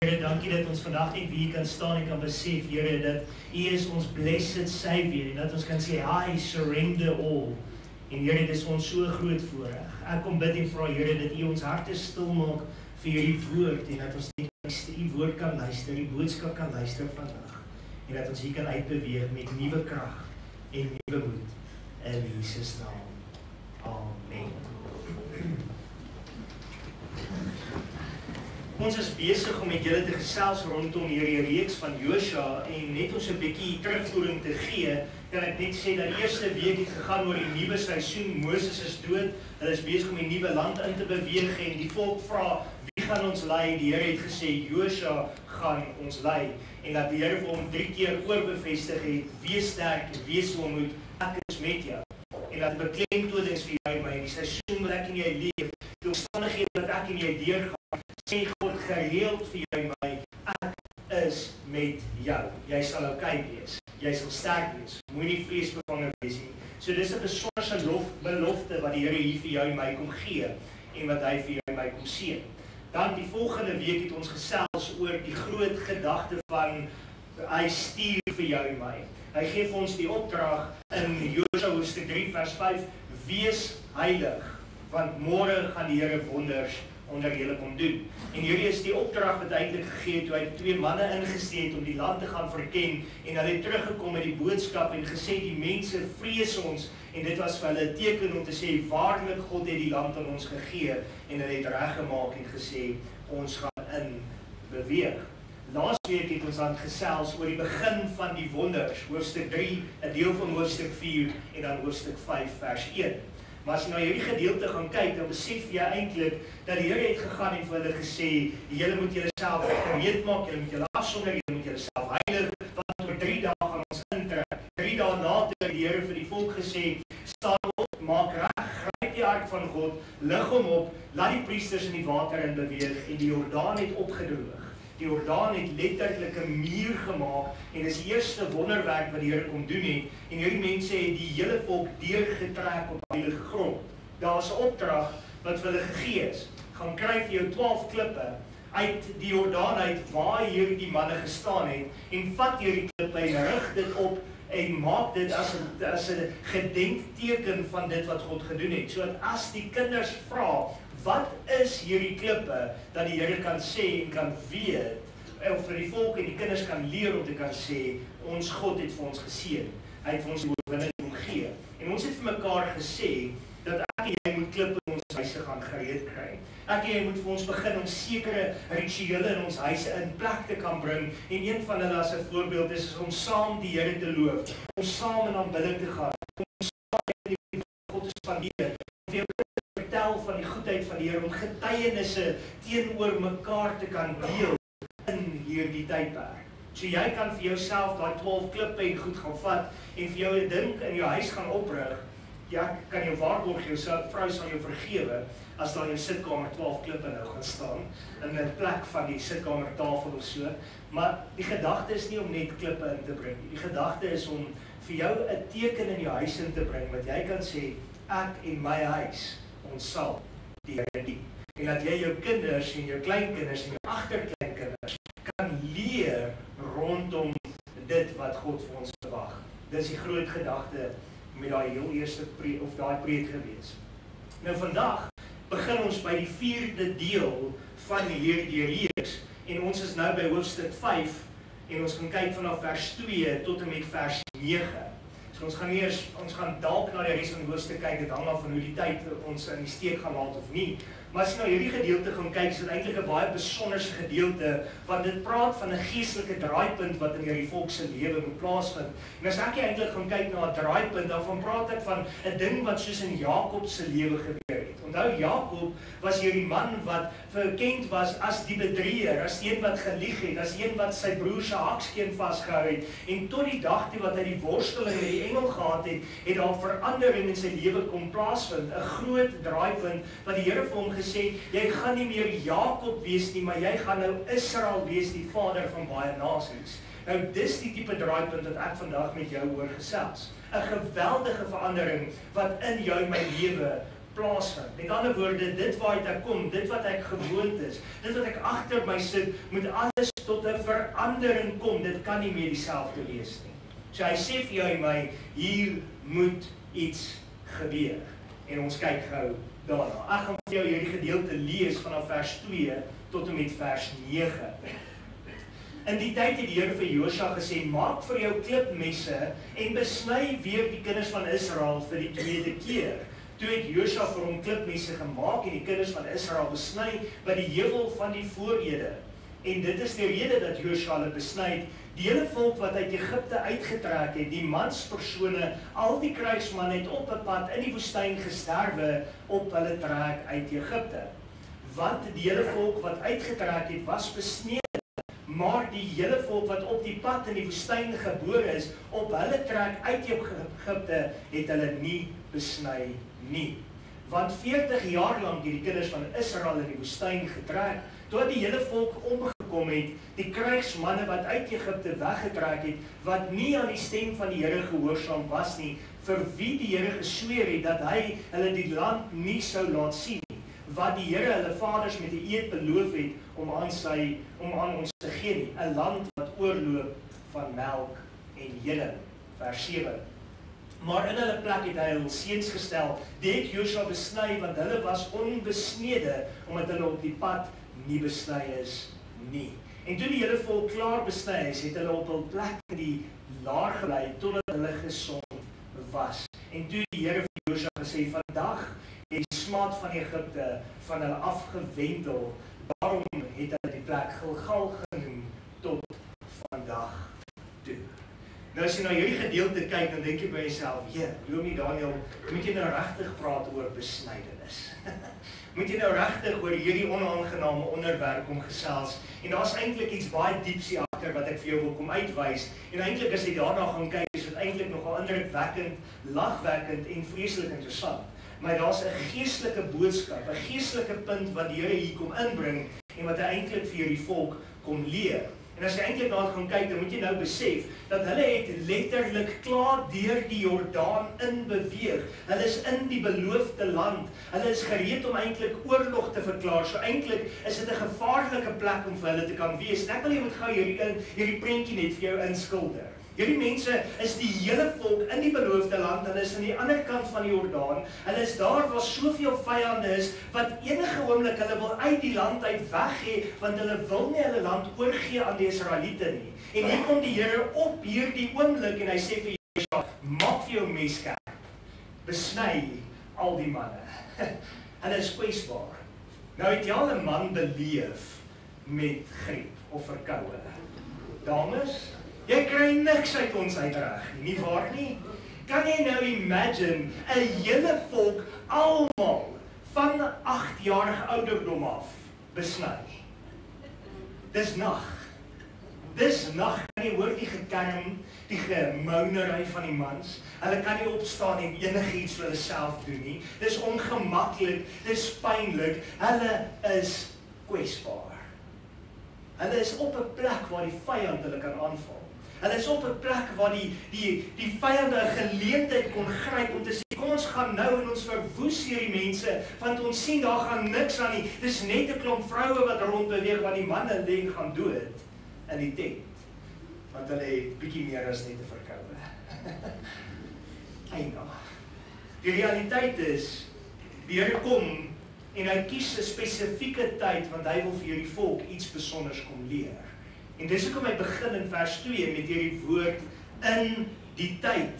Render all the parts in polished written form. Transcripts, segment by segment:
Here, dankie dat ons vandag net hier kan staan en kan besef, Here, dat U is ons blessed Savior en dat ons kan sê, I surrender all. En Here, dit is ons so groot voorreg. Ek kom bid en vra, Here, dat U ons harte stil maak vir U woord en dat ons net U woord kan luister, die boodskap kan luister vandag. En dat ons hier kan uitbeweeg met nuwe krag en nuwe moed. In Jesus naam. Amen. Ons is besig om met julle te gesels rondom hierdie reeks van Josua en net ons 'n bietjie terugvoering te gee, kan ek net sê dat die eerste week het gegaan oor die nuwe seisoen. Moses is dood, hulle is besig om die nuwe land in te beweeg en die volk vra, wie gaan ons lei? Die Here het gesê, Josua gaan ons lei. En dat die Here vir hom 3 keer oorbevestig het, wees sterk, wees volmoed, ek is met jou. En dat beklemtoning vir jou en my, die seisoen wat ek en jy leef, die omstandighede wat ek en jy deurgaan, sê God gereeld vir jou en my, ek is met jou. Jy sal okay wees, jy sal sterk wees, moenie vreesbevange wees nie. So dis 'n besonderse belofte wat die Here hier vir jou en my kom gee en wat hy vir jou en my kom seën. Dan die volgende week het ons gesels oor die groot gedagte van hy stuur vir jou en my. Hy gee vir ons die opdrag in Josua hoofstuk 3 vers 5, wees heilig, want môre gaan die Here wonders onder julle kom doen. En hierdie is die opdrag wat eintlik gegee het toe hy 2 manne ingesteek het om die land te gaan verken en hulle het teruggekom met die boodskap en gesê die mense vrees ons en dit was vir hulle 'n teken om te sê waarlik God het die land aan ons gegee en hulle het reggemaak en gesê ons gaan in beweeg. Laasweek het ons dan gesels oor die begin van die wonders, hoofstuk 3, 'n deel van hoofstuk 4 en dan hoofstuk 5 vers 1. Maar as jy na hierdie gedeelte gaan kyk, dan besef jy eintlik dat die Here het gegaan en vir hulle gesê, julle moet julleself gereed maak, julle moet julle afsonder, julle moet julleself heilig, want oor 3 dae gaan ons intrek. 3 dae later het die Here vir die volk gesê, staan op, maak reg, gryp die ark van God, lig hom op, laat die priesters in die water in beweeg en die Jordaan het opgedroog. Die Jordaan het letterlik 'n muur gemaak en dis die eerste wonderwerk wat die Here kom doen het en hierdie mense het die hele volk deurgetrek op heilige grond. Daar's 'n opdrag wat vir hulle gegee is. Gaan kry vir jou 12 klippe uit die Jordaan uit waar hierdie manne gestaan het en vat hierdie klippe en rig dit op en maak dit as 'n gedenkteken van dit wat God gedoen het. Sodat as die kinders vra, wat is hierdie klippe, dat die Here kan sê en kan weet, of vir die volk en die kinders kan leer om te kan sê, ons God het vir ons geseën. Hy het vir ons die oorwinning omgee. En ons het vir mekaar gesê, dat ek en jy moet klippe in ons huise gaan gereed kry. Ek en jy moet vir ons begin om sekere rituele in ons huise in plek te kan bring. En een van hulle as 'n voorbeeld is om saam die Here te loof, om saam in aanbidding te gaan, om saam die God te spandeer, vertel van die goedheid van die Here, om getuienisse teenoor mekaar te kan deel in hierdie tydperk. So jy kan vir jouself daai 12 klippe en goed gaan vat en vir jou 'n ding in jou huis gaan oprig. Ja, kan jou waarborg, jou vrou sal jou vergewe as daar in jou sitkamer 12 klippe nou gaan staan in 'n plek van die sitkamertafel of so. Maar die gedagte is nie om net klippe in te bring nie. Die gedagte is om vir jou 'n teken in jou huis in te bring wat jy kan sê, ek en my huis, ons sal die Here dien. En dat jy jou kinders en jou kleinkinders en jou agterkleinkinders kan leer rondom dit wat God vir ons verwag. Dis die groot gedagte met daai heel eerste preek gewees. Nou vandag begin ons by die 4de deel van hierdie reeks en ons is nou by hoofstuk 5 en ons gaan kyk vanaf vers 2 tot en met vers 9. So ons gaan dalk na die res van die hoofstuk kyk, dit hang af van hoe die tyd ons in die steek gaan laat of nie. Maar as jy nou hierdie gedeelte gaan kyk, is dit eintlik 'n baie besonderse gedeelte, want dit praat van 'n geestelike draaipunt wat in hierdie volk se lewe moet plaasvind. En as ek eintlik gaan kyk na 'n draaipunt, dan praat ek van 'n ding wat soos in Jakob se lewe gebeur het. Onthou, Jakob was hierdie man wat bekend was as die bedrieger, as een wat gelieg het, as een wat sy broer se hakskeen vasgehou het, en tot die dag toe wat hy die worsteling met die engel gehad het, het daar verandering in sy lewe kom plaasvind, 'n groot draaipunt wat die Here vir hom gesê, jy gaan nie meer Jakob wees nie, maar jy gaan nou Israel wees, die vader van baie nasies. Nou dis die tipe draaipunt wat ek vandag met jou oor gesels. 'n geweldige verandering wat in jou en my lewe plaasvind. Met ander woorde, dit waaruit ek kom, dit wat ek gewoond is, dit wat ek agter my sit, moet alles tot 'n verandering kom. Dit kan nie meer dieselfde wees nie. So hy sê vir jou en my, hier moet iets gebeur. En ons kyk gou daarna. Ek gaan vir jou hierdie gedeelte lees vanaf vers 2 tot en met vers 9. In die tyd het die Here vir Josua gesê, maak vir jou klipmesse en besny weer die kinders van Israel vir die tweede keer. Toe het Josua vir hom klipmesse gemaak en die kinders van Israel besny by die heuwel van die voorede. En dit is die rede dat Josua hulle besny het. Die hele volk wat uit Egipte uitgetrek het, die manspersone, al die krygsmanne het op 'n pad in die woestyn gesterwe op hulle trek uit Egipte. Want die hele volk wat uitgetrek het, was besnede. Maar die hele volk wat op die pad in die woestyn gebore is, op hulle trek uit Egipte, het hulle nie besny nie. Want 40 jaar lank het die kinders van Israel in die woestyn getrek, tot die hele volk omgekom het, die krygsmanne wat uit Egipte weggetrek het, wat nie aan die stem van die Here gehoorsaam was nie, vir wie die Here gesweer het, dat hy hulle die land nie sou laat sien nie, wat die Here hulle vaders met 'n eed beloof het, om aan ons te gee nie, 'n land wat oorloop van melk en honing. Vers 7. Maar in hulle plek het hy hul seuns gestel, die het Josua besny, want hulle was onbesnede, omdat hulle op die pad nie besny is nie. En toe die hele volk klaar besny is, het hulle op hul plek in die laar gebly, totdat hulle gesond was. En toe die Here vir Josua gesê, vandag het die smaad van Egipte van hulle afgewendel, daarom het hulle die plek Gilgal genoem tot vandag toe. Nou as jy na hierdie gedeelte kyk, dan dink jy by jouself, Dominee Daniel, moet jy nou regtig praat oor besnydenis? Moet jy nou regtig oor hierdie onaangename onderwerp kom gesels? En daar's eintlik iets baie dieps hier agter wat ek vir jou wil kom uitwys. En eintlik as jy daarna gaan kyk, is dit eintlik nogal indrukwekkend, lagwekkend en vreeslik interessant. Maar daar's 'n geestelike boodskap, 'n geestelike punt wat die Here hier kom inbring en wat hy eintlik vir hierdie volk kom leer. En as jy eintlik daar gaan kyk, dan moet jy nou besef dat hulle het letterlik klaar deur die Jordaan in beweeg. Hulle is in die beloofde land. Hulle is gereed om eintlik oorlog te verklaar. So eintlik is dit 'n gevaarlike plek om vir hulle te kan wees. En ek wil jy moet gou hierdie prentjie net vir jou inskilder. Hierdie mense is die hele volk in die beloofde land, hulle is aan die ander kant van die Jordaan, hulle is daar waar soveel vyande is, wat enige oomblik hulle wil uit die land uit weggee, want hulle wil nie hulle land oorgee aan die Israeliete nie. En hier kom die Here op hierdie oomblik en hy sê vir Josua, maak vir jou mes skerp, besny al die manne. Hulle is kwesbaar. Nou het jy al 'n man beleef met griep of verkoue. Dames, jy kry niks uit ons uitreg, nie waar nie? Kan jy nou imagine, 'n hele volk, almal, van 8-jarige ouderdom af, besny? Dis nag. Dis nag, kan jy hoor die gekerm, die gemounery van die mans. Hulle kan nie opstaan en enigiets vir hulle self doen nie. Dis ongemaklik, dis pynlik, hulle is kwesbaar. Hulle is op 'n plek waar die vyand hulle kan aanval. Hulle is op 'n plek waar die vyande 'n geleentheid kon gryp om te sê, kom ons gaan nou en ons verwoes hierdie mense, want ons sien daar gaan niks aan nie. Dis net 'n klomp vroue wat rondbeweeg, want die manne lê en gaan dood in die tent. Want hulle het bietjie meer as net 'n verkoue. Eina. Die realiteit is, die Here kom en hy kies 'n spesifieke tyd, want hy wil vir hierdie volk iets besonders kom leer. En dis hoekom hy begin in vers 2 met hierdie woord, in die tyd,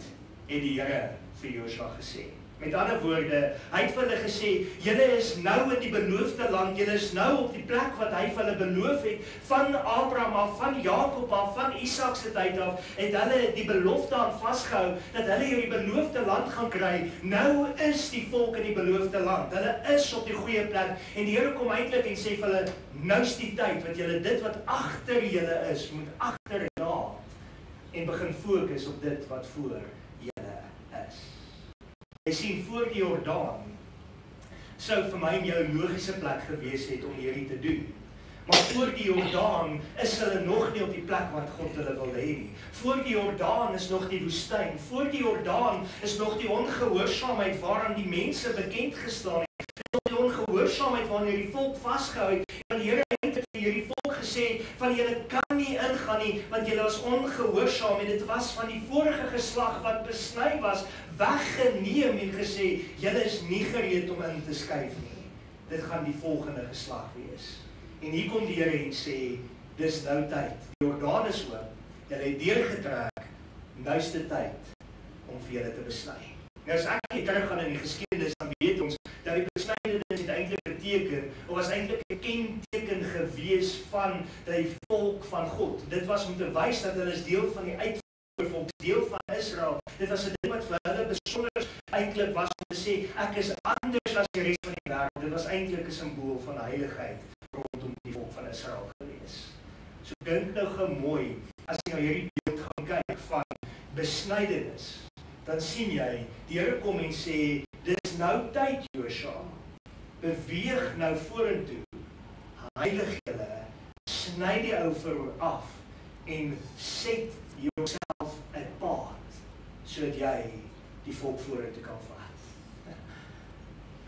het die Here vir Josua gesê. Met ander woorde, hy het vir hulle gesê, julle is nou in die beloofde land, julle is nou op die plek wat hy vir hulle beloof het, van Abraham af, van Jakob af, van Isak se tyd af, het hulle die belofte aan vasgehou, dat hulle hierdie beloofde land gaan kry. Nou is die volk in die beloofde land, hulle is op die goeie plek, en die Here kom eintlik en sê vir hulle, nou is die tyd, wat julle dit wat agter julle is, moet agterlaat, en begin fokus op dit wat voor julle is. Jy sien, voor die Jordaan sou vir my en jou 'n logiese plek gewees het om hierdie te doen. Maar voor die Jordaan is hulle nog nie op die plek wat God hulle wil hê nie. Voor die Jordaan is nog die woestyn. Voor die Jordaan is nog die ongehoorsaamheid waaraan die mense bekend gestaan het. Nog die ongehoorsaamheid wanneer die volk vasgehou het. Want die Here het vir hierdie volk gesê van julle kan nie ingaan nie, want julle was ongehoorsaam en dit was van die vorige geslag wat besny was, weggeneem en gesê, julle is nie gereed om in te skuif nie. Dit gaan die volgende geslag wees. En hier kom die Here en sê, dis nou tyd. Die Jordaan is oop, julle het deurgetrek, nou is dit tyd om vir julle te besny. Nou as ek teruggaan in die geskiedenis, dan weet ons dat die besnydenis het eintlik beteken, of was eintlik 'n kenteken gewees van die volk van God. Dit was om te wys dat hulle is deel van die uitverkorevolk, deel van Israel. Dit was 'n ding wat vir hulle besonder eintlik was om te sê, ek is anders as die res van die wêreld. Dit was eintlik 'n simbool van heiligheid rondom die volk van Israel gewees. So dink nou gou mooi, as jy nou hierdie beeld gaan kyk van besnydenis, dan sien jy, die Here kom en sê, dis nou tyd Josua, beweeg nou vorentoe, heilig julle, sny die ou verhoor af, en set jouself 'n paad, sodat jy die volk vorentoe kan vat.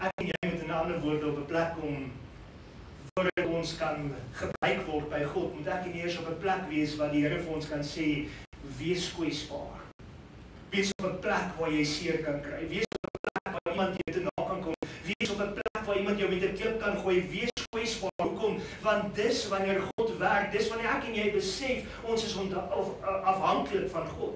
Ek en jy moet in ander woorde op 'n plek kom, voordat ons kan gebruik word by God, moet ek nie eers op 'n plek wees waar die Here vir ons kan sê, wees kwesbaar. Wees op 'n plek waar jy seer kan kry. Wees op 'n plek waar iemand jou te na kan kom. Wees op 'n plek waar iemand jou met 'n klip kan gooi. Wees kwesbaar. Hoekom? Want dis wanneer God werk, dis wanneer ek en jy besef, ons is afhanklik van God.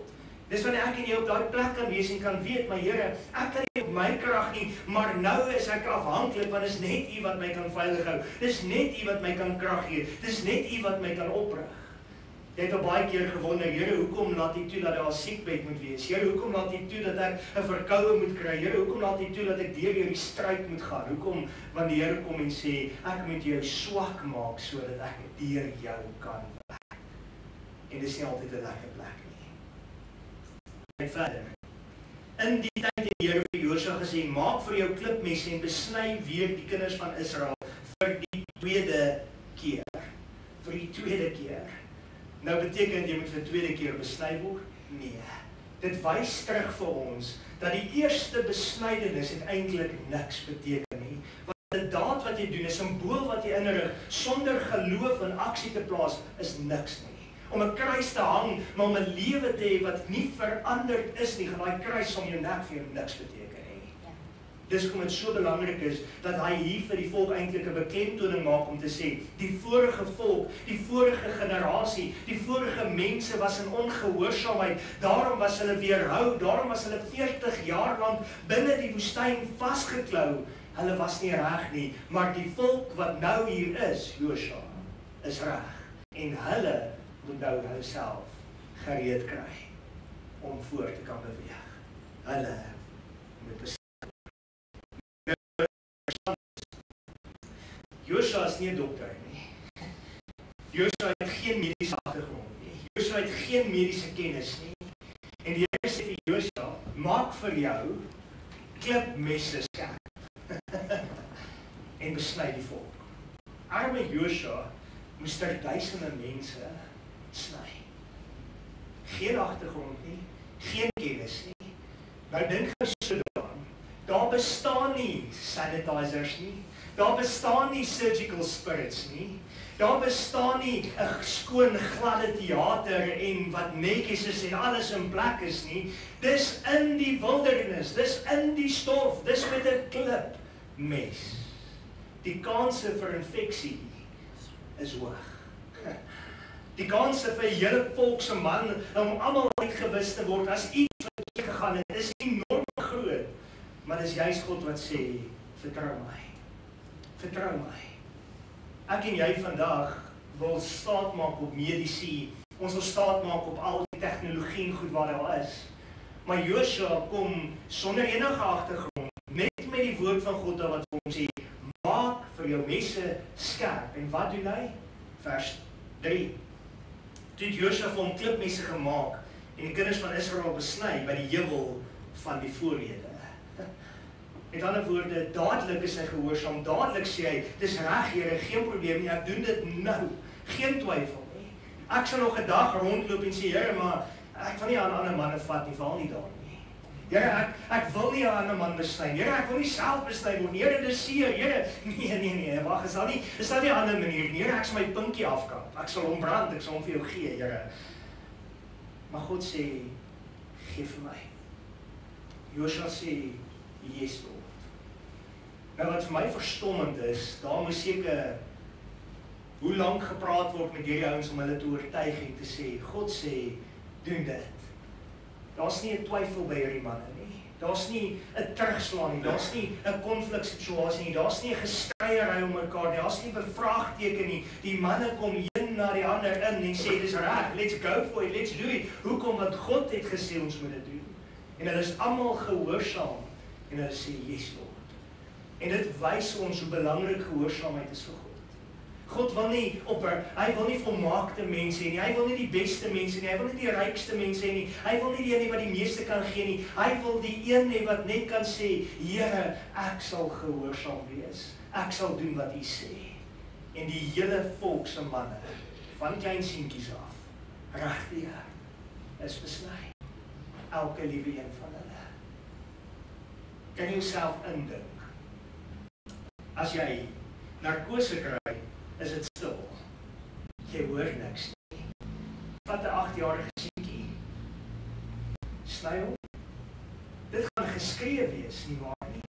Dis wanneer ek en jy op daai plek kan wees en kan weet, my Here, ek kan nie op my krag nie, maar nou is ek afhanklik, want dis net U wat my kan veilig hou. Dis net U wat my kan krag gee. Dis net U wat my kan oprig. Jy het al baie keer gewonder, Here, hoekom laat U toe dat daar 'n siekbed moet wees? Here, hoekom laat U toe dat ek 'n verkoue moet kry? Here, hoekom laat U toe dat ek deur hierdie stryd moet gaan? Hoekom? Want die Here kom en sê, ek moet jou swak maak sodat ek deur jou kan werk. En dis nie altyd 'n lekker plek nie. Kyk verder. In die tyd het die Here vir Josua gesê, maak vir jou klipmesse en besny weer die kinders van Israel vir die tweede keer. Vir die tweede keer. Nou beteken jy moet vir 'n tweede keer besny word? Nee. Dit wys terug vir ons dat die eerste besnydenis het eintlik niks beteken nie. Want 'n daad wat jy doen, 'n simbool wat jy inrig sonder geloof en aksie te plaas is niks nie. Om 'n kruis te hang, maar om 'n lewe te hê wat nie veranderd is nie, gaan daai kruis om jou nek vir jou niks beteken nie. Dis hoekom dit so belangrik is dat hy hier vir die volk eintlik 'n beklemtoning maak om te sê, die vorige volk, die vorige generasie, die vorige mense was in ongehoorsaamheid, daarom was hulle weerhou, daarom was hulle 40 jaar lank binne die woestyn vasgeklou. Hulle was nie reg nie, maar die volk wat nou hier is, Josua, is reg. En hulle moet nou hulself gereed kry om voor te kan beweeg. Hulle moet Josua is nie 'n dokter nie. Josua het geen mediese agtergrond nie. Josua het geen mediese kennis nie. En die Here sê vir Josua, maak vir jou klipmesse skerp en besny die volk. Arme Josua moes duisende mense sny. Geen agtergrond nie, geen kennis nie. Nou dink jy so daaraan, daar bestaan nie sanitizers nie. Daar bestaan nie surgical spirits nie. Daar bestaan nie 'n skoon gladde teater en wat netjies is en alles in plek is nie. Dis in die wildernis, dis in die stof, dis met 'n klipmes. Die kanse vir infeksie is hoog. Die kanse vir 'n hele volk se man om almal uitgewis te word as iets wat gegaan het, is enorm groot. Maar dis juist God wat sê, vertrou my. Vertrou my. Ek en jy vandag wil staat maak op medisyne. Ons wil staat maak op al die tegnologie en goed wat daar is. Maar Josua kom sonder enige agtergrond, net met die woord van God wat vir hom sê, maak vir jou messe skerp. En wat doen hy? Vers 3. Toe het Josua vir hom klipmesse gemaak en die kinders van Israel besny by die heuwel van die voorhede. Met ander woorde, dadelik is hy gehoorsaam, dadelik sê hy, dis reg Here, geen probleem nie, ek doen dit nou, geen twyfel nie. Ek sal nog 'n dag rondloop en sê, Here, maar ek wil nie aan ander manne vat nie, veral nie daar nie. Here, ek wil nie aan 'n ander man besny. Here, ek wil nie self besny word nie. Here, dis seer. Here, nee, wag, is daar nie 'n ander manier nie. Here, ek sal my pinkie afkap. Ek sal hom brand, ek sal hom vir jou gee, Here. Maar God sê, gee vir my. Joshua sê, yes, Lord. Nou wat vir my verstommend is, daar moes seker hoe lank gepraat word met hierdie ouens om hulle te oortuig en te sê, God sê, doen dit. Daar's nie 'n twyfel by hierdie manne nie. Daar's nie 'n terugslaan nie. Daar's nie 'n konfliksituasie nie. Daar's nie 'n gestryery om mekaar nie. Daar's nie 'n bevraagteken nie. Die manne kom een na die ander in en sê dis reg. Let's go for it. Let's do it. Hoekom? Want God het gesê ons moet dit doen. En hulle is almal gehoorsaam en hulle sê yes, Lord. En dit wys ons hoe belangrik gehoorsaamheid is vir God. God wil nie hy wil nie volmaakte mense nie, hy wil nie die beste mense nie, hy wil nie die rykste mense nie, hy wil nie die een wat die meeste kan gee nie, hy wil die een hê wat net kan sê, Here, ek sal gehoorsaam wees, ek sal doen wat U sê. En die hele volk se manne, van klein seentjies af, regdeur, is besny. Elke liewe een van hulle. Kan jy jouself indink? As jy narkose kry, is dit stil. Jy hoor niks nie. Vat 'n 8-jarige seentjie. Sny hom. Dit gaan geskree wees, nie waar nie?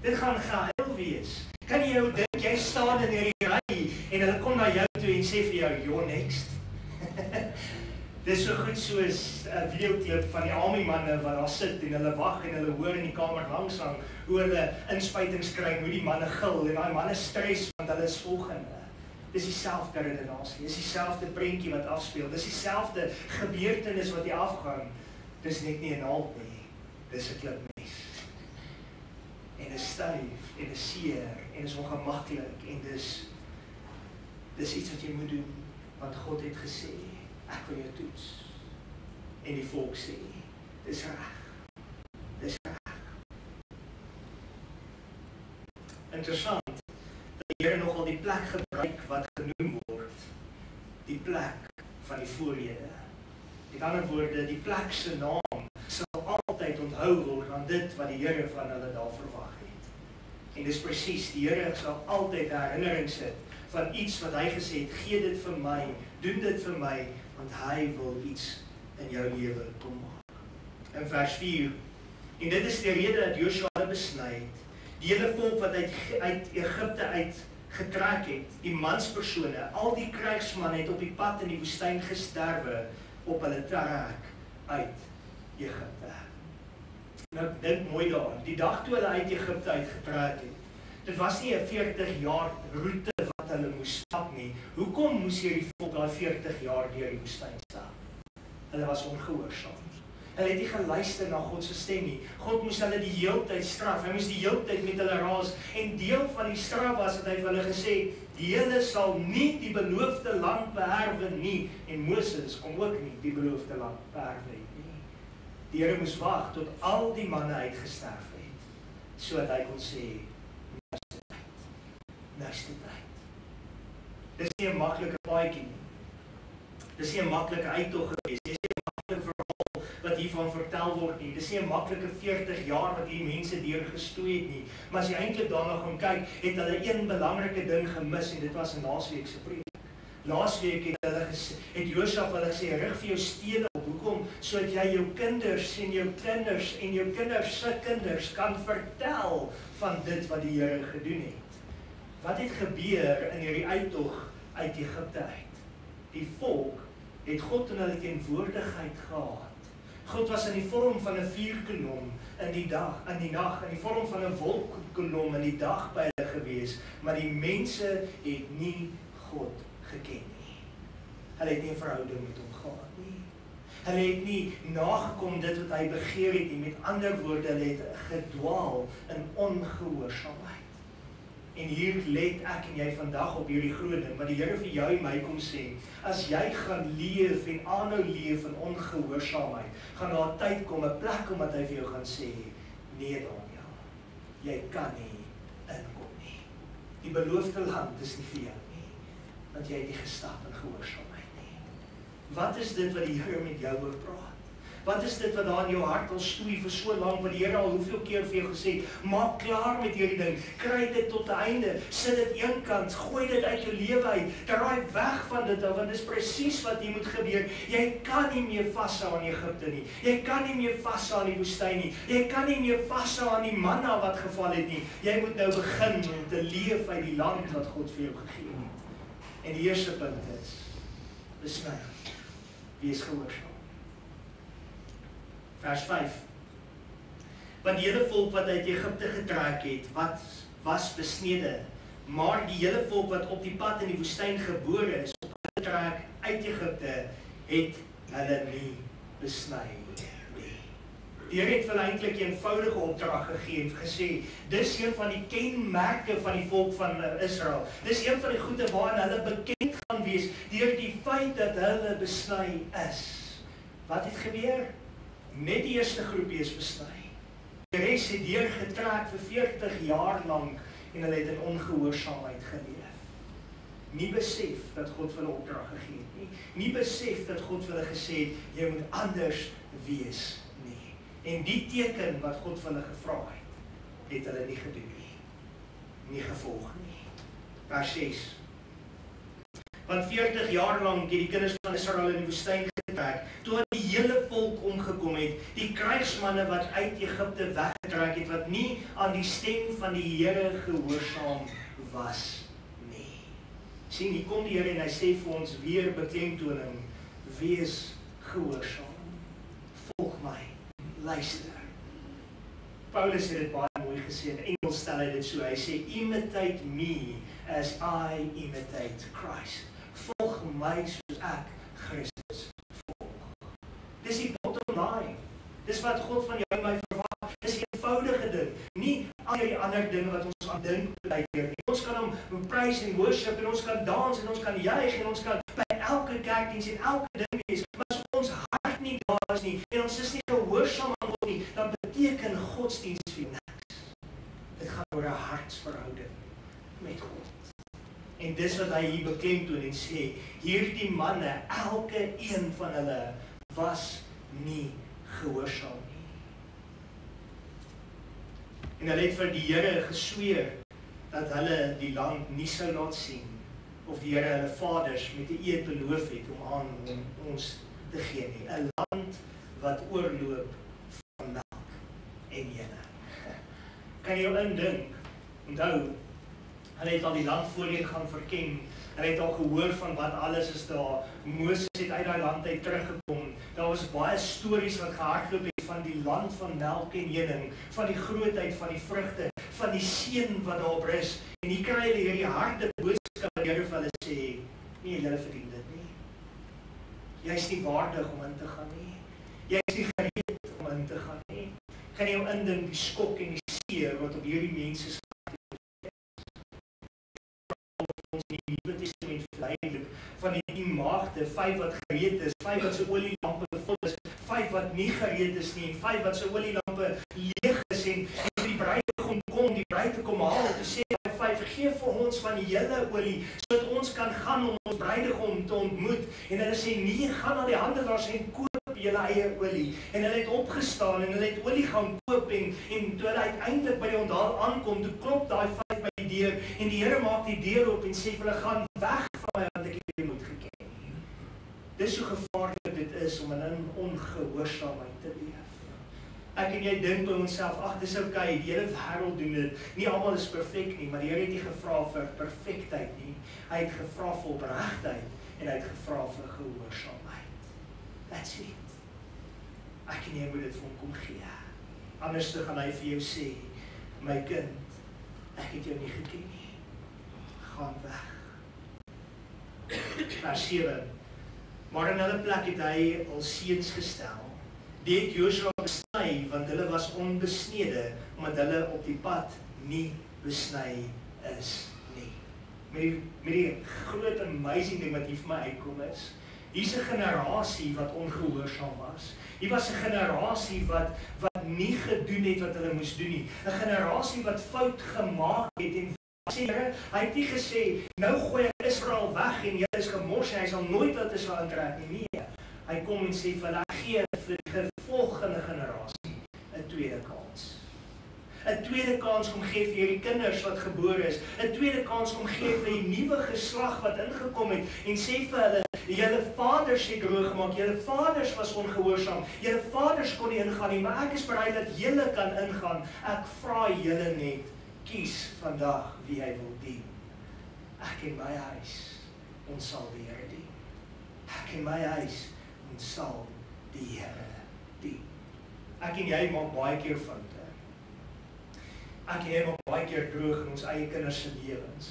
Dit gaan gehuil wees. Kan jy jou dink, jy staan in hierdie ry en hulle kom na jou toe en sê vir jou, you're next. Dit is so goed soos 'n videoklip van die army manne wat daar sit en hulle wag en hulle hoor in die kamer langs hang hoe hulle inspuitings kry, hoe die manne gil en daai manne stres want hulle is volgende. Dis dieselfde redenasie, dis dieselfde prentjie wat afspeel, dis dieselfde gebeurtenis wat hier afgaan. Dis net nie 'n naald nie, dis 'n klipmes. En dis styf, en dis seer, en dis ongemaklik, en dis iets wat jy moet doen, want God het gesê, ek wil jou toets. En die volk sê, dis reg, dis reg. Interessant, dat die Here nogal die plek gebruik wat genoem word, die plek van die voorhede. Met ander woorde, die plek se naam sal altyd onthou word aan dit wat die Here van hulle daar verwag het. En dis presies, die Here sal altyd herinnering sit van iets wat hy gesê het, gee dit vir my, doen dit vir my, want hy wil iets in jou lewe kom maak. In vers 4, en dit is die rede dat Joshua hulle besny het, die hele volk wat uit Egipte uit getrek het, die manspersone, al die krygsmanne het op die pad in die woestyn gesterwe op hulle trek uit Egipte. Nou, dink mooi daaraan, die dag toe hulle uit Egipte uitgetrek het, dit was nie 'n 40 jaar roete wat hulle moes stap nie. Hoekom moes hierdie volk daai 40 jaar deur die woestyn stap? Hulle was ongehoorsaam. Hulle het nie geluister na God se stem nie. God moes hulle die heeltyd straf. Hy moes die heeltyd met hulle raas. En deel van die straf was dat hy vir hulle gesê, julle sal nie die beloofde land beerwe nie. En Moses kon ook nie die beloofde land beerwe nie. Die Here moes wag tot al die manne uitgesterf het, sodat hy kon sê, nou is die tyd. Dis nie 'n maklike paadjie nie. Dis nie 'n maklike uittog gewees. Dis nie 'n maklike verhaal wat hiervan vertel word nie. Dis nie 'n maklike 40 jaar wat hier mense deurgestoei het nie. Maar as jy eintlik daarna gaan kyk, het hulle een belangrike ding gemis en dit was in laasweek se preek. Laasweek het Josua hulle gesê, rig vir jou stene op. Hoekom? Sodat jy jou kinders en jou kinders en jou kinders se kinders kan vertel van dit wat die Here gedoen het. Wat het gebeur in hierdie uittog uit Egipte uit? Die volk het God in hulle teenwoordigheid gehad. God was in die vorm van 'n vuurkolom in die nag, in die vorm van 'n wolkkolom in die dag by hulle gewees, maar die mense het nie God geken nie. Hulle het nie 'n verhouding met hom gehad nie. Hulle het nie nagekom dit wat hy begeer het nie. Met ander woorde, hulle het gedwaal in ongehoorsaamheid. En hier let ek en jy vandag op hierdie groot ding, wat die Here vir jou en my kom sê, as jy gaan leef en aanhou leef in ongehoorsaamheid, gaan daar 'n tyd kom, 'n plek kom wat hy vir jou gaan sê, nee Daniel, jy kan nie inkom nie. Die beloofde land is nie vir jou nie, want jy het nie gestap in gehoorsaamheid nie. Wat is dit wat die Here met jou oor praat? Wat is dit wat daar in jou hart al stoei vir so lank, wat die Here al hoeveel keer vir jou gesê het, maak klaar met hierdie ding, kry dit tot 'n einde, sit dit eenkant, gooi dit uit jou lewe uit, draai weg van dit af, want dit is presies wat hier moet gebeur. Jy kan nie meer vashou aan Egipte nie, jy kan nie meer vashou aan die woestyn nie, jy kan nie meer vashou aan die manna wat geval het nie, jy moet nou begin om te leef uit die land wat God vir jou gegee het. En die eerste punt is, besny, wees gehoorsaam. Vers 5. Want die hele volk wat uit Egipte getrek het, wat was besnede, maar die hele volk wat op die pad in die woestyn gebore is, op hulle trek uit Egipte, het hulle nie besny nie. Die Here het vir hulle eintlik 'n eenvoudige opdrag gegee en gesê, dis een van die kenmerke van die volk van Israel. Dis een van die goede waarin hulle bekend gaan wees, deur die feit dat hulle besny is. Wat het gebeur? Net die eerste groepie is besny. Die res het deurgetrek vir 40 jaar lank en hulle het in ongehoorsaamheid geleef. Nie besef dat God vir hulle opdrag gegee het nie. Nie besef dat God vir hulle gesê het, jy moet anders wees nie. En die teken wat God vir hulle gevra het hulle nie gedoen nie. Nie gevolg nie. Vers 6. Want 40 jaar lank het die kinders van Israel in die woestyn getrek, toe die hele volk omgekom het, die krygsmanne wat uit Egipte weggetrek het, wat nie aan die stem van die Here gehoorsaam was nie. Sien, hier kom die Here en hy sê vir ons weer beklemtoning, wees gehoorsaam. Volg my, luister. Paulus het dit baie mooi gesê, in Engels stel hy dit so, hy sê, imitate me as I imitate Christ. Volg my soos ek Christus volg. Dis die bottom line. Dis wat God van jou en my verwag. Dis 'n eenvoudige ding. Nie al die ander dinge wat ons aan dink baie keer nie. Ons kan hom praise en worship en ons kan dans en ons kan juig en ons kan by elke kerkdiens en elke ding wees. Maar as ons hart nie daar is nie en ons is nie gehoorsaam aan God nie, dan beteken godsdienst vir niks. Dit gaan oor 'n hartsverhouding met God. En dis wat hy hier beklemtoon en sê, hierdie manne, elke een van hulle was nie gehoorsaam nie. En hulle het vir die Here gesweer dat hulle die land nie sou laat sien, of die Here hulle vaders met 'n eed beloof het om aan ons te gee nie. 'n Land wat oorloop van melk en honing. Kan jy jou indink? Onthou, hulle het al die land voorheen gaan verken. Hulle het al gehoor van wat alles is daar. Moses het uit daai land uit teruggekom. Daar was baie stories wat gehardloop het van die land van melk en honing, van die grootheid van die vrugte, van die seën wat daarop rus. En hier kry hulle hierdie harde boodskap wat die Here vir hulle sê, nee, julle verdien dit nie. Jy's nie waardig om in te gaan nie. Jy's nie gereed om in te gaan nie. Kan jy jou indink die skok en die seer wat op hierdie mense is? Ons in die Nuwe Testament verduidelik van die 10 maagde, 5 wat gereed is, 5 wat se olielampe vol is, 5 wat nie gereed is nie, en 5 wat se olielampe leeg is, en die bruidegom kom, die bruid kom haal, en sê hy 5, gee vir ons van die hele olie, sodat ons kan gaan om ons bruidegom te ontmoet, en hulle sê, nee, gaan na die handelaars en koop julle eie olie, en hulle het opgestaan, en hulle het olie gaan koop, en toe hulle uiteindelik by die onthaal aankom, toe klop daai 5 by die deur, en die Here maak die deur op, en sê vir hulle, gaan weg van my, want ek het moet geken. Dis hoe gevaarlik dit is, om in ongehoorsaamheid te leef. Ek en jy dink by onsself, ag, dis okay, die hele wêreld doen dit, nie almal is perfek nie, maar die Here het nie gevra vir perfektheid nie, hy het gevra vir opregtheid, en hy het gevra vir gehoorsaamheid. That's it. Ek en jy moet dit vir hom kom gee. Anders te gaan hy vir jou sê, my kind, ek het jou nie geken nie. Gaan weg. Vers 7. Maar in hulle plek het hy al seuns gestel. Die het Josua besny, want hulle was onbesnede, omdat hulle op die pad nie besny is nie. Met die groot amazing ding wat hier vir my uitkom is, hier's 'n generasie wat ongehoorsaam was. Hier was 'n generasie wat nie gedoen het wat hulle moes doen nie. 'n Generasie wat fout gemaak het en sê, Here, hy het nie gesê, nou gooi ek Israel weg en jy is gemors en hy sal nooit wat Israel intrek nie. Nee, hy kom en sê vir hulle, gee vir die volgende generasie 'n tweede kans. 'n tweede kans om gee vir hierdie kinders wat gebore is, 'n tweede kans om gee vir die nuwe geslag wat ingekom het en sê vir hulle, julle vaders het droog gemaak, julle vaders was ongehoorsaam, julle vaders kon nie ingaan nie, maar ek is bereid dat julle kan ingaan. Ek vra julle net, kies vandag wie hy wil dien. Ek en my huis, ons sal die Here dien. Ek en my huis, ons sal die Here dien. Ek en jy maak baie keer foute. Ek en jy maak baie keer droog in ons eie kinders se lewens.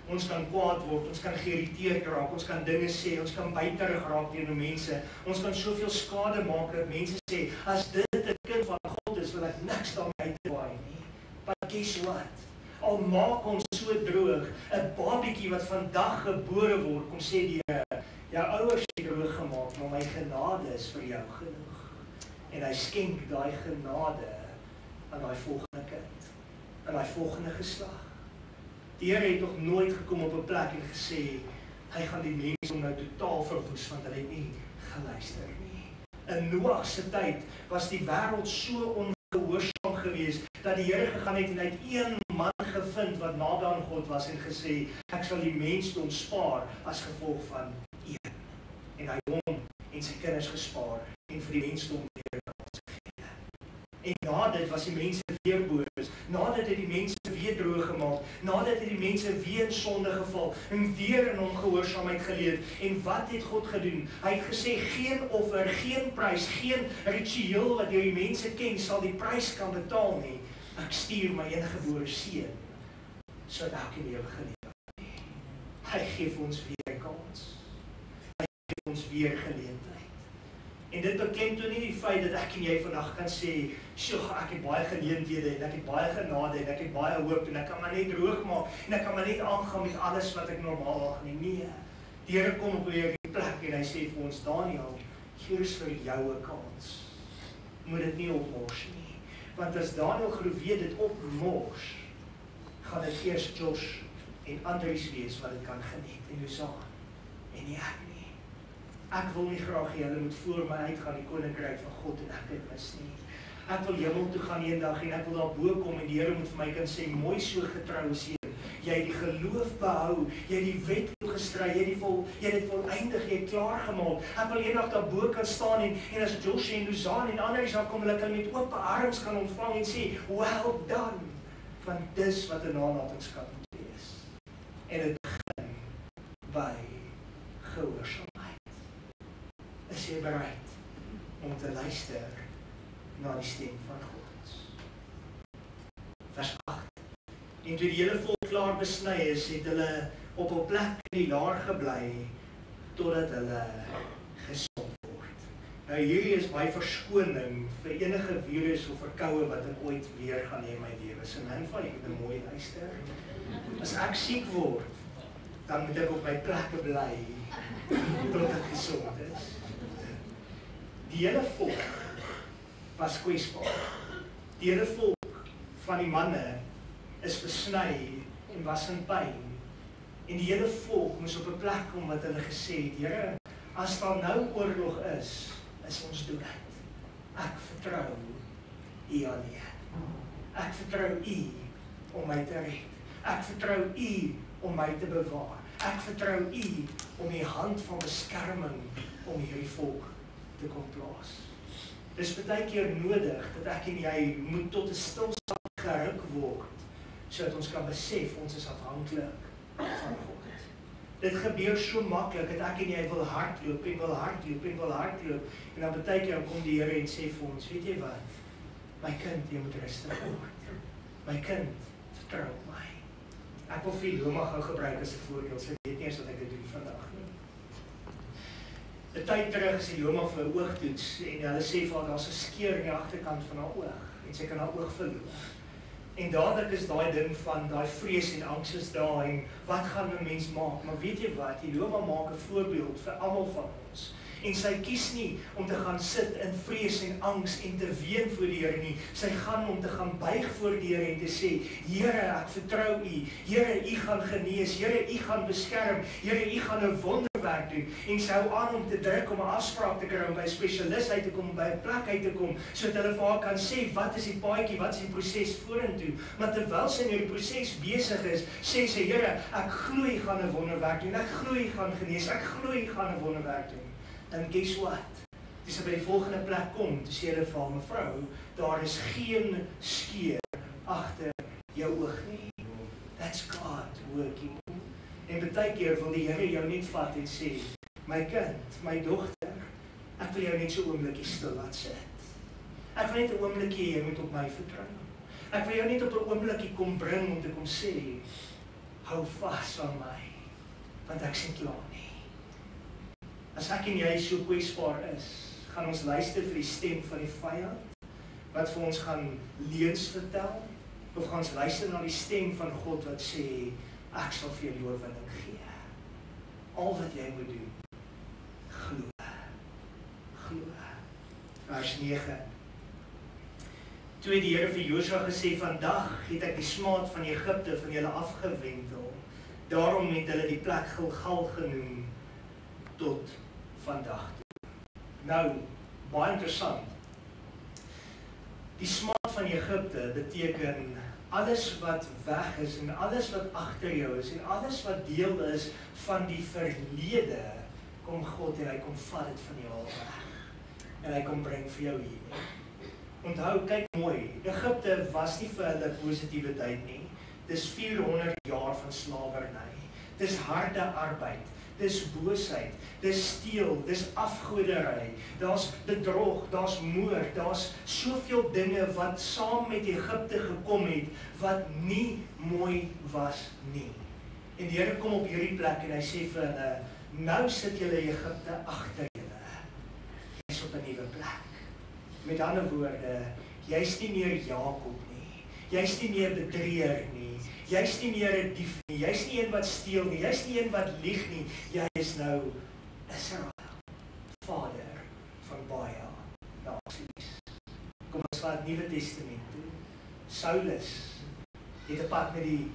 Ons kan kwaad word, ons kan geïrriteerd raak, ons kan dinge sê, ons kan buiterig raak teenoor mense, ons kan soveel skade maak dat mense sê, as dit 'n kind van God is, wil ek niks daarmee uitwaai nie. But guess what? Al maak ons so droog, 'n babietjie wat vandag gebore word, kom sê die Here, jou ouers het droog gemaak, maar my genade is vir jou genoeg. En hy skenk daai genade aan daai volgende kind, aan daai volgende geslag. Die Here het nog nooit gekom op 'n plek en gesê, hy gaan die mense nou totaal verwoes, want hulle het nie geluister nie. In Noag se tyd was die wêreld so ongehoorsaam geweest, dat die Here gegaan het en hy het een man gevind wat naby aan God was en gesê, ek sal die mensdom spaar as gevolg van een. En hy hom en sy kinders gespaar en vir die mensdom weer kans gegee. En na dit was die mense weer boos, nadat het die mense weer droog gemaak, nadat het die mense weer in sonde geval en weer in ongehoorsaamheid geleef. En wat het God gedoen? Hy het gesê, geen offer, geen prys, geen ritueel wat deur die mense ken, sal die prys kan betaal nie. Ek stuur my eniggebore seun, sodat ek in ewige lewe kan hê. Hy gee vir ons weer kans. Hy gee ons weer geleentheid. En dit beklemtoon nie die feit dat ek en jy vandag kan sê, "Sjoe, ek het baie geleenthede en ek het baie genade en ek het baie hoop en ek kan maar net droog maak en ek kan maar net aangaan met alles wat ek normaal mag nie." Nee, die Here kom op weer die plek en hy sê vir ons, Daniel, hier is vir jou 'n kans. Moet dit nie opmors nie. Want as Daniel glo weet dit opmors, gaan dit eers Josh en Andries wees wat dit kan geniet en Josan en nie ek nie. Ek wil nie graag hê hulle moet voor my uitgaan die koninkryk van God en ek dit mis nie. Ek wil hemel toe gaan eendag en ek wil daar bo kom en die Here moet vir my kan sê, mooi so getrou seun, jy het die geloof behou, jy het die wet toegestry, jy het dit voleindig, jy het klaar gemaak. Ek wil eendag daar bo kan staan en as Josh en Luzaan en ander sal kom, hulle kan met oop arms kan ontvang en sê, well done, want dis wat 'n nalatenskap moet wees. En dit begin by gehoorsaamheid. Is jy bereid om te luister na die stem van God? Vers 8. En toe die hele volk klaar besny is, het hulle op 'n plek in die laar gebly, totdat hulle gesond word. Nou hierdie is my verskoning vir enige virus of verkoue wat ek ooit weer gaan hê in my lewe. So min van julle moet mooi luister. As ek siek word, dan moet ek op my plekke bly, tot ek gesond is. Die hele volk was kwesbaar. Die hele volk van die manne is besny en was in pyn. En die hele volk moes op 'n plek kom wat hulle gesê het, Here, as daar nou oorlog is ons dood. Ek vertrou U alleen. Ek vertrou U om my te red. Ek vertrou U om my te bewaar. Ek vertrou U om die hand van beskerming om hierdie volk te kom plaas. Dis baie keer nodig dat ek en jy moet tot 'n stilstand geruk word, sodat ons kan besef ons is afhanklik van God. Dit gebeur so maklik dat ek en jy wil hardloop en wil hardloop en wil hardloop en dan baie keer kom die Here en sê vir ons, weet jy wat? My kind, jy moet rustig word. My kind, vertrou op my. Ek wil vir Loma gou gebruik as 'n voorbeeld. Sy weet nie eens wat ek dit doen vandag nie. 'n Tyd terug is die Loma vir 'n oogtoets en hulle sê vir haar daar's 'n skeur in die agterkant van haar oog en sy kan haar oog verloor. En dadelik is daai ding van daai vrees en angs is daar en wat gaan 'n mens maak? Maar weet jy wat? Die Loma maak 'n voorbeeld vir almal van ons. En sy kies nie om te gaan sit in vrees en angs en te ween voor die Here nie. Sy gaan om te gaan buig voor die Here en te sê, Here, ek vertrou U. Here, U gaan genees. Here, U gaan beskerm. Here, U gaan 'n wonderwerk doen. En sy hou aan om te druk om 'n afspraak te kry, om by 'n spesialis uit te kom, by 'n plek uit te kom, sodat hulle vir haar kan sê, wat is die paadjie, wat is die proses vorentoe. Maar terwyl sy in die proses besig is, sê sy, Here, ek glo U gaan 'n wonderwerk doen. Ek glo U gaan genees. Ek glo U gaan 'n wonderwerk doen. En guess what? Dis by die volgende plek kom, toe sê hulle vir haar, mevrou, daar is geen skeur agter jou oog nie. That's God working. En baie keer wil die Here jou net vat en sê, my kind, my dogter, ek wil jou net so 'n oombliekie stil laat sit. Ek wil net 'n oombliekie, jy moet op my vertrou. Ek wil jou net op 'n oombliekie kom bring om te kom sê, hou vas aan my, want ek sien klaar nie. As ek en jy so kwesbaar is, gaan ons luister vir die stem van die vyand, wat vir ons gaan leuns vertel, of gaan ons luister na die stem van God wat sê, ek sal vir jou die oorwinning gee. Al wat jy moet doen, glo. Glo. Vers 9. Toe het die Here vir Josua gesê, vandag het ek die smaad van Egipte van julle afgewendel. Daarom het hulle die plek Gilgal genoem tot vandag toe. Nou, baie interessant. Die smaad van Egipte beteken alles wat weg is en alles wat agter jou is en alles wat deel is van die verlede, kom God en hy kom vat dit van jou weg. En hy kom bring vir jou hier. Onthou, kyk mooi, Egipte was nie vir hulle positiewe tyd nie. Dis 400 jaar van slawerny. Dis harde arbeid. Dis boosheid, dis steel, dis afgoderry, daar's bedrog, daar's moord, daar's soveel dinge wat saam met Egipte gekom het, wat nie mooi was nie. En die Here kom op hierdie plek en hy sê vir hulle, nou sit julle Egipte agter julle. Jy's op 'n nuwe plek. Met ander woorde, jy's nie meer Jakob nie, jy's nie meer bedrieger nie, jy's nie meer 'n dief nie, jy's nie een wat steel nie, jy's nie een wat lieg nie, jy is nou Israel, vader van baie nasies. Kom ons vat Nuwe Testament toe. Saulus het 'n pad met die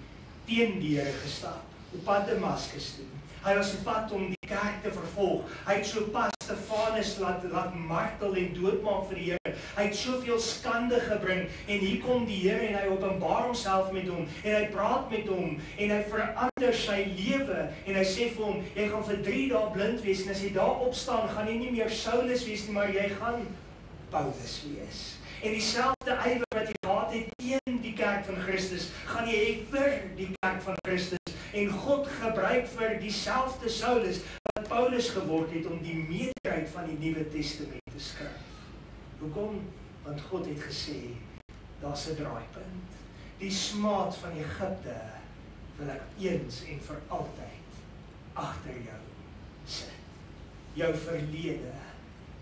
teen die Here gestap, op pad Damaskus toe. Hy was op pad om die kerk te vervolg. Hy het so pas Stefanus laat martel en doodmaak vir die Here. Hy het soveel skande gebring en hier kom die Here en hy openbaar homself met hom en hy praat met hom en hy verander sy lewe en hy sê vir hom, jy gaan vir 3 dae blind wees en as jy daar opstaan, gaan jy nie meer Saulus wees nie, maar jy gaan Paulus wees. En dieselfde ywer wat jy gehad het teen die kerk van Christus, gaan jy hê vir die kerk van Christus. En God gebruik vir dieselfde Saulus wat Paulus geword het om die meerderheid van die Nuwe Testament te skryf. Hoekom? Want God het gesê, daar's 'n draaipunt. Die smaad van Egipte wil ek eens en vir altyd agter jou sit. Jou verlede,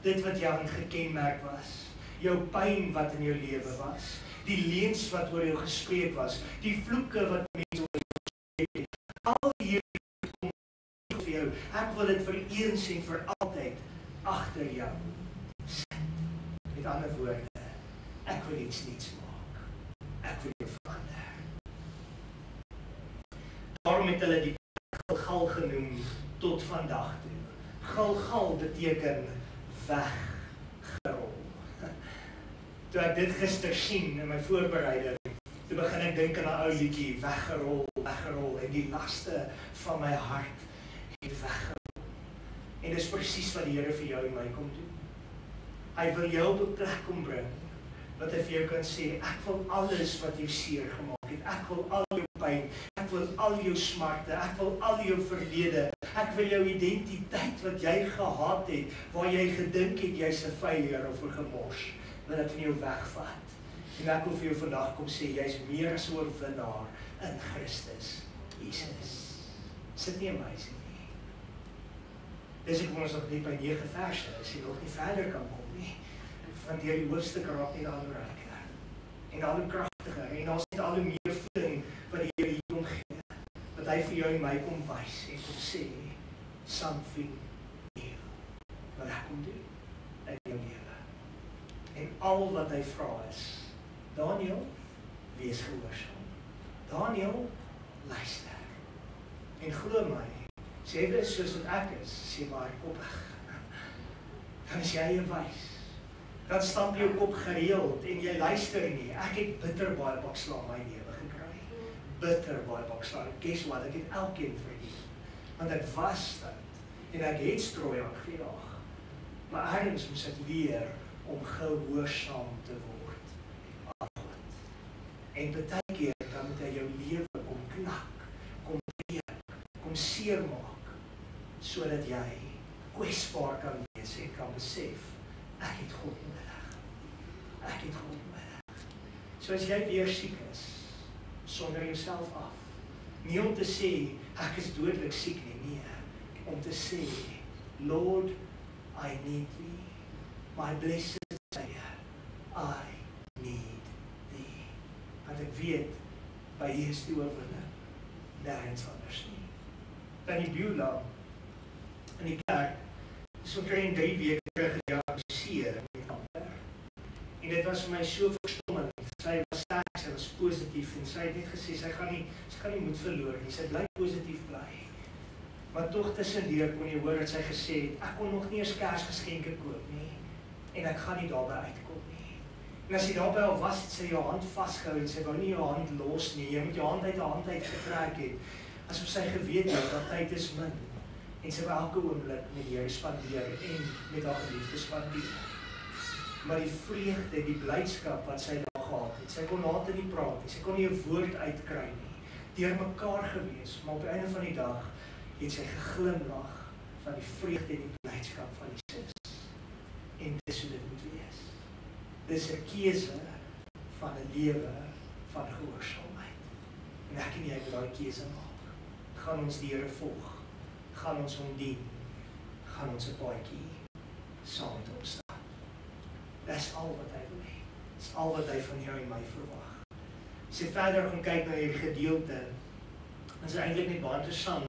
dit wat jou gekenmerk was, jou pyn wat in jou lewe was, die leuns wat oor jou gespreek was, die vloeke wat mense oor jou gespreek het, al hierdie kom vir jou. Ek wil dit vir eens en vir altyd agter jou sit. Met ander woorde, ek wil iets niets maak. Ek wil jou verander. Daarom het hulle die Gilgal genoem tot vandag toe. Gilgal beteken weggerol. Toe ek dit gister sien in my voorbereiding, toe begin ek dink aan 'n ou liedjie, weggerol, weggerol, en die laste van my hart het weggerol. En dis presies wat die Here vir jou en my kom doen. Hy wil jou op 'n plek kom bring, wat hy vir jou kan sê, ek wil alles wat jou seer gemaak het, ek wil al jou pyn, ek wil al jou smarte, ek wil al jou verlede, ek wil jou identiteit wat jy gehad het, waar jy gedink het jy's 'n failure of 'n gemors, wil ek van jou wegvat. En ek wil vir jou vandag kom sê, jy's meer as 'n oorwinnaar in Christus Jesus. Sit nie amazing nie. Dis ek ons nog net by 9 verse, as jy nog nie verder kan kom nie, want hierdie hoofstuk raak net al hoe ryker, en al hoe kragtiger, en ons het al hoe meer voeding wat die Here hier omgee, wat hy vir jou en my kom wys, en kom sê, something new, wat ek kom doen in jou lewe. En al wat hy vra is, Daniel, wees gehoorsaam. Daniel, luister. En glo my, sê jy is soos wat ek is, sê maar koppig. Dan is jy wys. Dan stamp jou kop gereeld en jy luister nie. Ek het bitter baie bakslae in my lewe gekry. Bitter baie bakslae. Guess what? Ek het elkeen verdien. Want ek was dit. En ek het strooi aangejaag. Maar ergens moes ek leer om gehoorsaam te word aan God. En baie keer dan moet hy jou lewe kom knak, kom breek, kom seermaak, sodat jy kwesbaar kan wees en kan besef, ek het God nodig. Ek het God nodig. So as jy weer siek is, sonder jouself af. Nie om te sê, ek is dodelik siek nie, nee. Om te sê, Lord, I need thee. My blessed Savior, I need thee. Want ek weet, by U is die oorwinning, nergens anders nie. Dan die Beulah, in die kerk, so omtrent 3 weke terug gediagnoseer met kanker. En dit was vir my so verstommend. Sy was sterk, sy was positief en sy het net gesê, sy gaan nie moed verloor nie, sy bly positief bly. Maar tog tussendeur kon jy hoor dat sy gesê het, ek kon nog nie eens Kersgeskenke koop nie, en ek gaan nie daarby uitkom nie. En as jy daarby al was, het sy jou hand vasgehou en sy wou nie jou hand los nie, jy moet jou hand uit die hand uitgetrek het, asof sy geweet het dat tyd is min. En sy wou elke oomblik met die Here spandeer en met haar geliefde spandeer. Maar die vreugde, die blydskap wat sy daar gehad het, sy kon later nie praat nie, sy kon nie 'n woord uitkry nie, deur mekaar gewees, maar op die einde van die dag het sy geglimlag van die vreugde en die blydskap van Jesus. En dis hoe dit moet wees. Dis 'n keuse van 'n lewe van gehoorsaamheid. En ek en jy moet daai keuse maak. Gaan ons die Here volg? Gaan ons hom dien? Gaan ons 'n paadjie saam met hom stap? Dis al wat hy wil hê. Dis al wat hy van jou en my verwag. As jy verder gaan kyk na hierdie gedeelte, is dit eintlik net baie interessant,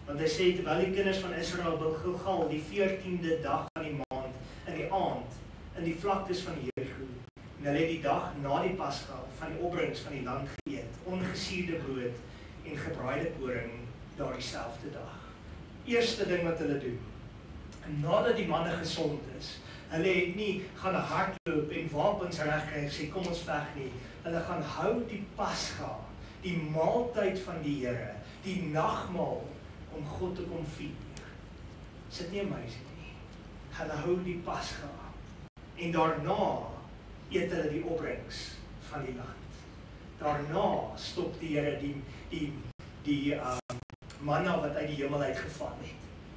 want hy sê terwyl die kinders van Israel by Gilgal die 14de dag van die maand in die aand in die vlaktes van Jerigo, en hulle het die dag na die Pasga van die opbrengs van die land geëet, ongesuurde brood en gebraaide koring daardie selfde dag. Eerste ding wat hulle doen, nadat die manne gesond is, hulle het nie gaan hardloop en wapens regkry en sê kom ons veg nie, hulle gaan hou die Pasga, die maaltyd van die Here, die nagmaal om God te kom vier. Is dit nie amazing nie? Hulle hou die Pasga en daarna eet hulle die opbrengs van die land. Daarna stop die Here die manna wat uit die hemel uitgeval het.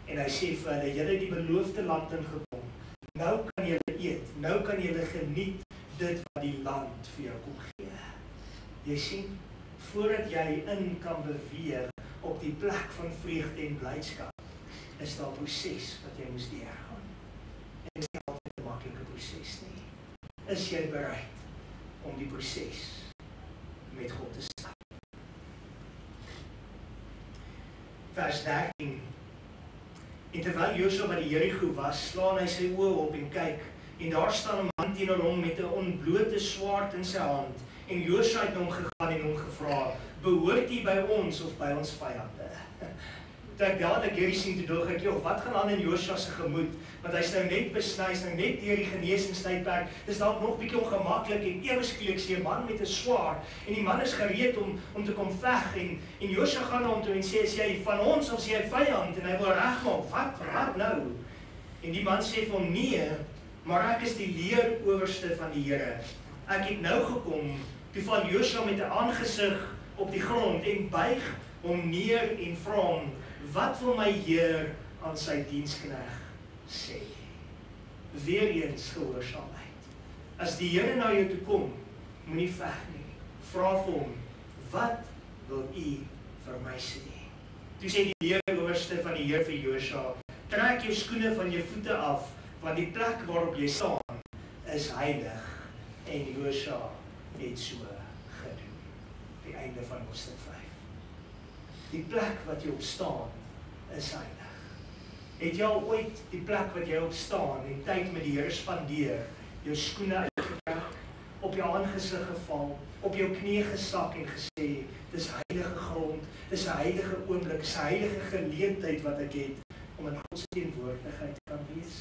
En hy sê vir hulle, julle het die beloofde land ingekom. Nou kan julle eet, nou kan julle geniet dit wat die land vir jou kom gee. Jy sien, voordat jy in kan beweeg op die plek van vreugde en blydskap, is daar 'n proses wat jy moes deurgaan. En dit is nie altyd 'n maklike proses nie. Is jy bereid om die proses met God te stap? Vers 13. En terwyl Josua by die Jerigo was, slaan hy sy oë op en kyk, en daar staan 'n man teenoor hom met 'n ontblote swaard in sy hand. En Josua het hom gegaan en hom gevra, behoort hy by ons of by ons vyande? Toe ek dadelik hierdie sien toe dog ek, joh, wat gaan aan in Josua se gemoed? Want hy's nou net besny, hy's nou net deur die genesingstydperk, dis dalk nog bietjie ongemaklik en ewe skielik sien 'n man met 'n swaard en die man is gereed om te kom veg en Josua gaan na hom toe en sê, is jy van ons of is jy vyand? En hy wil regmaak, wat nou? En die man sê vir hom, nee, maar ek is die leerowerste van die Here. Ek het nou gekom, toe val Josua met 'n aangesig op die grond en buig hom neer en vra hom, wat wil my Heer aan sy dienskneg sê? Weereens gehoorsaamheid. As die Here na jou toe kom, moenie veg nie. Vra vir hom, wat wil U vir my sê? Toe sê die leerowerste van die Heer vir Josua, trek jou skoene van jou voete af, want die plek waarop jy staan is heilig. En Josua het so gedoen. Die einde van hoofstuk 5. Die plek wat jy op staan is heilig. Het jy al ooit die plek wat jy op staan en tyd met die Here spandeer, jou skoene uitgetrek, op jou aangesig geval, op jou knie gesak en gesê, dis heilige grond, dis 'n heilige oomblik, dis 'n heilige geleentheid wat ek het om in God se teenwoordigheid te kan wees?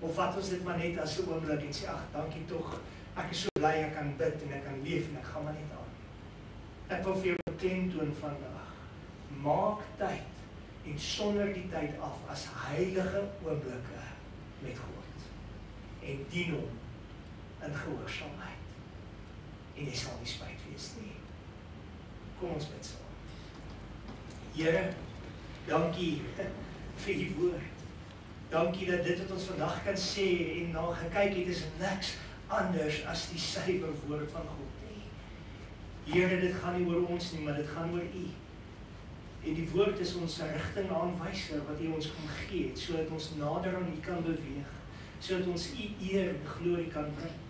Of vat ons dit maar net as 'n oomblik en sê, ag, dankie tog, ek is so bly ek kan bid en ek kan leef en ek gaan maar net aan. Ek wil vir jou beklemtoon vandag, maak tyd en sonder die tyd af as heilige oomblikke met God en dien hom in gehoorsaamheid. En jy sal nie spyt wees nie. Kom ons bid saam. Here, dankie vir die woord. Dankie dat dit wat ons vandag kan sê en na gekyk het is niks anders as die suiwer woord van God nie. Here, dit gaan nie oor ons nie, maar dit gaan oor U. En die woord is ons rigtingaanwyser wat U ons kom gee het, sodat ons nader aan U kan beweeg, sodat ons U eer en glorie kan bring.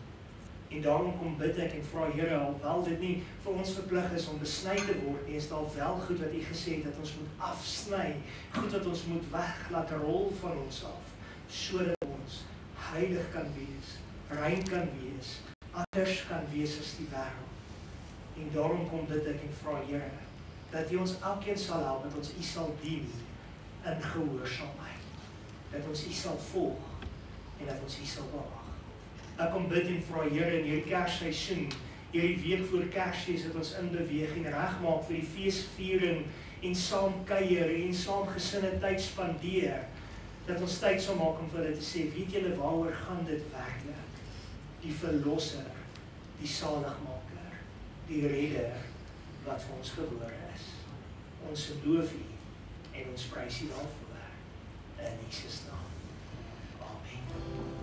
En daarom kom bid ek en vra Here, alhoewel dit nie vir ons verplig is om besny te word nie, is daar wel goed wat U gesê het dat ons moet afsny, goed wat ons moet weg laat rol van ons af, sodat ons heilig kan wees, rein kan wees, anders kan wees as die wêreld. En daarom kom bid ek en vra Here, dat U ons elkeen sal help, dat ons U sal dien in gehoorsaamheid, dat ons U sal volg en dat ons U sal behaag. Ek kom bid en vra Here in hierdie Kersseisoen, hierdie week voor Kersfees, dat ons in beweging regmaak vir die feesviering en saam kuier en saam gesinne tyd spandeer, dat ons tyd sal maak om vir hulle te sê, weet julle waaroor gaan dit werklik? Die verlosser, die saligmaker, die redder wat vir ons gebore is. Ons loof U en ons prys U daarvoor in Jesus naam. Amen.